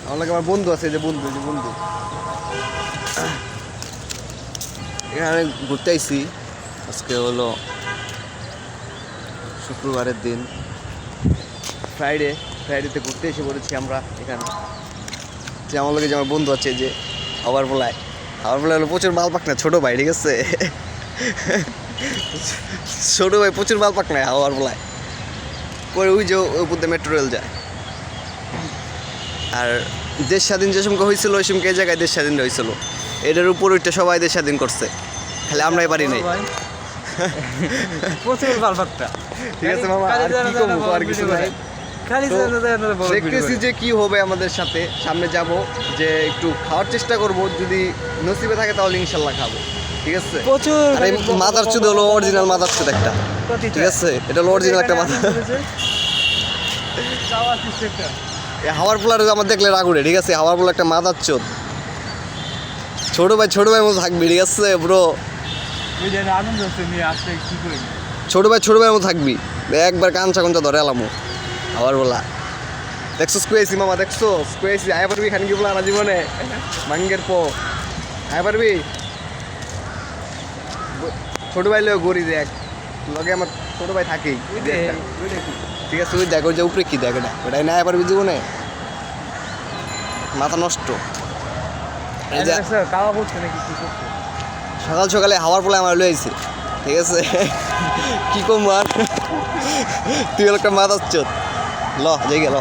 আমার লাগে আমার বন্ধু আছে, যে বন্ধু এখানে ঘুরতে আইছি। আজকে হলো শুক্রবারের দিন, ফ্রাইডেতে ঘুরতে এসে পড়েছি আমরা এখানে। যে আমার লাগে যে আমার বন্ধু আছে, যে আবার বলায় হলো প্রচুর মাল পাক না, ছোটো ভাই, ঠিক আছে? ছোটো ভাই প্রচুর মাল পাক না, আবার বলায় পরে ওই যে ওই বুদ্ধে মেট্রো রেল যায়। আর দেশ স্বাধীন যে সময় হয়েছিল ওই সময় এই জায়গায় দেশ স্বাধীন হয়েছিল, এটার উপর ওইটা সবাই দেশ স্বাধীন করছে, খালি আমরাই পারি নাই। প্রচুর বালপাকটা। ঠিক আছে মামা, আর কি করবো, আর কিছু নাই। দেখতেছি যে কি হবে আমাদের সাথে, সামনে যাব, যে একটু খাওয়ার চেষ্টা করব, যদি নসিবে থাকে তাহলে ইনশাল্লাহ খাবো, ঠিক আছে? প্রচুর আর এই মাদার চুদ হলো অরিজিনাল মাদার চুদ একটা, ঠিক আছে? এটা হলো অরিজিনাল একটা মাদার। এই হাওয়ার পোলার আমার দেখলে রাগ উঠে, ঠিক আছে? হাওয়ার পোলা একটা মাদার চোদ। ছোট ভাই মতো থাকবি, ঠিক আছে ব্রো? ছোট ভাই মতো থাকবি, একবার কাঞ্চা ধরে এলামো। আবার বলা দেখছো স্কুয়েছি মামা, দেখছো স্কুয়েছি, আয় পারবি খান কি বলা না জীবনে মাঙ্গের পো, আয় পারবি? ছোট ভাই লোক গড়ি দেখ, লগে আমার ছোট ভাই থাকেই, ঠিক আছে? তুই দেখ ওই যে উপরে কি দেখ, ওটাই না আয় পারবি জীবনে, মাথা নষ্ট। সকাল সকালে হাওয়ার পোলা আমার লইছে, ঠিক আছে? কি কম আর তুই একটা মাথার চোদ, ল যাই গেল।